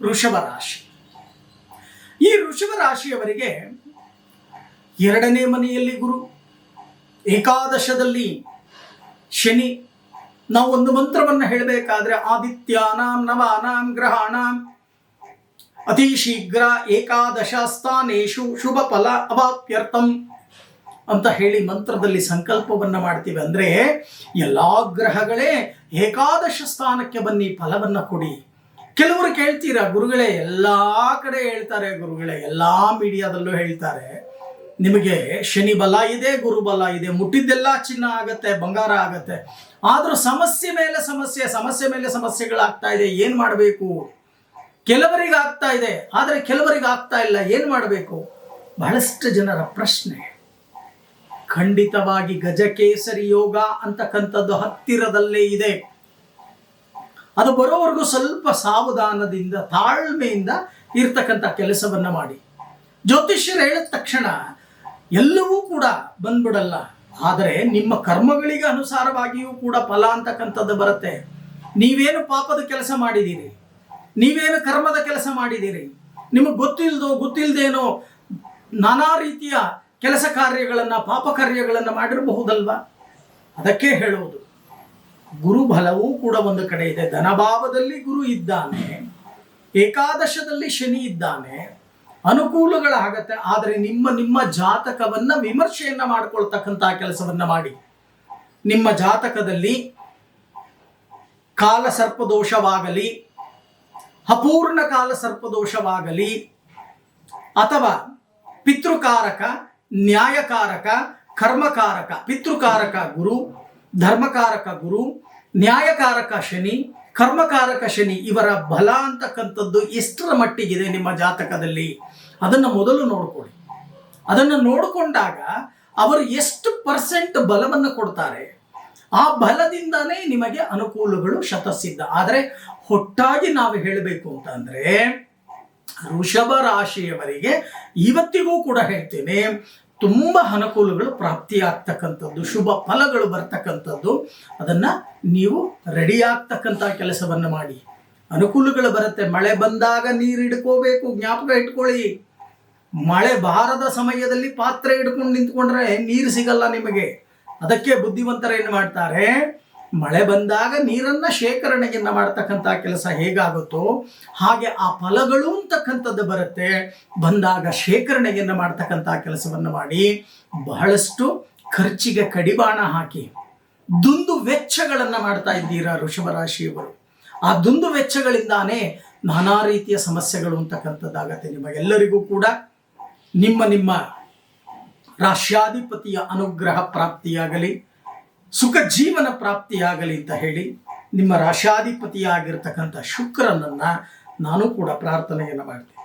ವೃಷಭ ರಾಶಿ. ಈ ವೃಷಭ ರಾಶಿಯವರಿಗೆ 2ನೇ ಮನೆಯಲ್ಲಿ ಗುರು, ಏಕಾದಶದಲ್ಲಿ ಶನಿ. ನಾವು ಒಂದು ಮಂತ್ರವನ್ನು ಹೇಳಬೇಕಾದ್ರೆ ಆದಿತ್ಯಾನಾಂ ನವಾನಾಂ ಗ್ರಹಾಣಾಂ ಅತಿ ಶೀಘ್ರ ಏಕಾದಶ ಸ್ಥಾನೇಶು ಶುಭ ಫಲ ಅವಾಪ್ಯರ್ಥಂ ಅಂತ ಹೇಳಿ ಮಂತ್ರದಲ್ಲಿ ಸಂಕಲ್ಪವನ್ನು ಮಾಡ್ತೀವಿ. ಅಂದರೆ ಎಲ್ಲ ಗ್ರಹಗಳೇ ಏಕಾದಶ ಸ್ಥಾನಕ್ಕೆ ಬನ್ನಿ, ಫಲವನ್ನು ಕೊಡಿ. ಕೆಲವರು ಕೇಳ್ತೀರಾ, ಗುರುಗಳೇ ಎಲ್ಲ ಕಡೆ ಹೇಳ್ತಾರೆ, ಗುರುಗಳೇ ಎಲ್ಲ ಮೀಡಿಯಾದಲ್ಲೂ ಹೇಳ್ತಾರೆ, ನಿಮಗೆ ಶನಿ ಬಲ ಇದೆ, ಗುರು ಬಲ ಇದೆ, ಮುಟ್ಟಿದ್ದೆಲ್ಲ ಚಿನ್ನ ಆಗತ್ತೆ, ಬಂಗಾರ ಆಗತ್ತೆ. ಆದರೂ ಸಮಸ್ಯೆ ಮೇಲೆ ಸಮಸ್ಯೆ, ಸಮಸ್ಯೆ ಮೇಲೆ ಸಮಸ್ಯೆಗಳಾಗ್ತಾ ಇದೆ, ಏನು ಮಾಡಬೇಕು? ಕೆಲವರಿಗೆ ಆಗ್ತಾ ಇದೆ, ಆದರೆ ಕೆಲವರಿಗೆ ಆಗ್ತಾ ಇಲ್ಲ, ಏನು ಮಾಡಬೇಕು? ಬಹಳಷ್ಟು ಜನರ ಪ್ರಶ್ನೆ. ಖಂಡಿತವಾಗಿ ಗಜಕೇಸರಿ ಯೋಗ ಅಂತಕ್ಕಂಥದ್ದು ಹತ್ತಿರದಲ್ಲೇ ಇದೆ. ಅದು ಬರೋವರೆಗೂ ಸ್ವಲ್ಪ ಸಾವಧಾನದಿಂದ, ತಾಳ್ಮೆಯಿಂದ ಇರ್ತಕ್ಕಂಥ ಕೆಲಸವನ್ನು ಮಾಡಿ. ಜ್ಯೋತಿಷ್ಯರು ಹೇಳಿದ ತಕ್ಷಣ ಎಲ್ಲವೂ ಕೂಡ ಬಂದ್ಬಿಡಲ್ಲ, ಆದರೆ ನಿಮ್ಮ ಕರ್ಮಗಳಿಗೆ ಅನುಸಾರವಾಗಿಯೂ ಕೂಡ ಫಲ ಅಂತಕ್ಕಂಥದ್ದು ಬರುತ್ತೆ. ನೀವೇನು ಪಾಪದ ಕೆಲಸ ಮಾಡಿದ್ದೀರಿ, ನೀವೇನು ಕರ್ಮದ ಕೆಲಸ ಮಾಡಿದ್ದೀರಿ, ನಿಮಗೆ ಗೊತ್ತಿಲ್ಲದೇನೋ ನಾನಾ ರೀತಿಯ ಕೆಲಸ ಕಾರ್ಯಗಳನ್ನು, ಪಾಪ ಕಾರ್ಯಗಳನ್ನು ಮಾಡಿರಬಹುದಲ್ವಾ? ಅದಕ್ಕೆ ಹೇಳುವುದು, ಗುರು ಬಲವೂ ಕೂಡ ಒಂದು ಕಡೆ ಇದೆ. ಧನಭಾವದಲ್ಲಿ ಗುರು ಇದ್ದಾನೆ, ಏಕಾದಶದಲ್ಲಿ ಶನಿ ಇದ್ದಾನೆ, ಅನುಕೂಲಗಳಾಗತ್ತೆ. ಆದರೆ ನಿಮ್ಮ ಜಾತಕವನ್ನು ವಿಮರ್ಶೆಯನ್ನು ಮಾಡ್ಕೊಳ್ತಕ್ಕಂಥ ಕೆಲಸವನ್ನು ಮಾಡಿ. ನಿಮ್ಮ ಜಾತಕದಲ್ಲಿ ಕಾಲ ಸರ್ಪದೋಷವಾಗಲಿ, ಅಪೂರ್ಣ ಕಾಲ ಸರ್ಪದೋಷವಾಗಲಿ, ಅಥವಾ ಪಿತೃಕಾರಕ, ನ್ಯಾಯಕಾರಕ, ಕರ್ಮಕಾರಕ, ಪಿತೃಕಾರಕ ಗುರು, ಧರ್ಮಕಾರಕ ಗುರು, ನ್ಯಾಯಕಾರಕ ಶನಿ, ಕರ್ಮಕಾರಕ ಶನಿ, ಇವರ ಬಲ ಅಂತಕ್ಕಂಥದ್ದು ಎಷ್ಟರ ಮಟ್ಟಿಗಿದೆ ನಿಮ್ಮ ಜಾತಕದಲ್ಲಿ, ಅದನ್ನು ಮೊದಲು ನೋಡ್ಕೊಳ್ಳಿ. ಅದನ್ನು ನೋಡಿಕೊಂಡಾಗ ಅವರು ಎಷ್ಟು % ಬಲವನ್ನು ಕೊಡ್ತಾರೆ, ಆ ಬಲದಿಂದನೇ ನಿಮಗೆ ಅನುಕೂಲಗಳು ಶತಸಿದ್ಧ. ಆದರೆ ಒಟ್ಟಾಗಿ ನಾವು ಹೇಳಬೇಕು ಅಂತಂದರೆ, ವೃಷಭ ರಾಶಿಯವರಿಗೆ ಇವತ್ತಿಗೂ ಕೂಡ ಹೇಳ್ತೇನೆ, ತುಂಬ ಅನುಕೂಲಗಳು ಪ್ರಾಪ್ತಿಯಾಗ್ತಕ್ಕಂಥದ್ದು, ಶುಭ ಫಲಗಳು ಬರ್ತಕ್ಕಂಥದ್ದು. ಅದನ್ನು ನೀವು ರೆಡಿ ಆಗ್ತಕ್ಕಂಥ ಕೆಲಸವನ್ನು ಮಾಡಿ. ಅನುಕೂಲಗಳು ಬರುತ್ತೆ. ಮಳೆ ಬಂದಾಗ ನೀರು ಹಿಡ್ಕೋಬೇಕು, ಜ್ಞಾಪಕ ಇಟ್ಕೊಳ್ಳಿ. ಮಳೆ ಬಾರದ ಸಮಯದಲ್ಲಿ ಪಾತ್ರೆ ಹಿಡ್ಕೊಂಡು ನಿಂತ್ಕೊಂಡ್ರೆ ನೀರು ಸಿಗಲ್ಲ ನಿಮಗೆ. ಅದಕ್ಕೆ ಬುದ್ಧಿವಂತರು ಏನು ಮಾಡ್ತಾರೆ, ಮಳೆ ಬಂದಾಗ ನೀರನ್ನು ಶೇಖರಣೆಯನ್ನು ಮಾಡ್ತಕ್ಕಂಥ ಕೆಲಸ ಹೇಗಾಗುತ್ತೋ ಹಾಗೆ ಆ ಫಲಗಳು ಅಂತಕ್ಕಂಥದ್ದು ಬರುತ್ತೆ. ಬಂದಾಗ ಶೇಖರಣೆಯನ್ನು ಮಾಡ್ತಕ್ಕಂಥ ಕೆಲಸವನ್ನು ಮಾಡಿ. ಬಹಳಷ್ಟು ಖರ್ಚಿಗೆ ಕಡಿವಾಣ ಹಾಕಿ ದುಂದು ವೆಚ್ಚಗಳನ್ನು ಮಾಡ್ತಾ ಇದ್ದೀರಾ ವೃಷಭ ರಾಶಿಯವರು. ಆ ದುಂದು ವೆಚ್ಚಗಳಿಂದಾನೇ ನಾನಾ ರೀತಿಯ ಸಮಸ್ಯೆಗಳು ಅಂತಕ್ಕಂಥದ್ದಾಗತ್ತೆ. ನಿಮಗೆಲ್ಲರಿಗೂ ಕೂಡ ನಿಮ್ಮ ರಾಶ್ಯಾಧಿಪತಿಯ ಅನುಗ್ರಹ ಪ್ರಾಪ್ತಿಯಾಗಲಿ, ಸುಖ ಜೀವನ ಪ್ರಾಪ್ತಿಯಾಗಲಿ ಅಂತ ಹೇಳಿ ನಿಮ್ಮ ರಾಶ್ಯಾಧಿಪತಿಯಾಗಿರ್ತಕ್ಕಂಥ ಶುಕ್ರನನ್ನು ನಾನು ಕೂಡ ಪ್ರಾರ್ಥನೆಯನ್ನು ಮಾಡ್ತೀನಿ.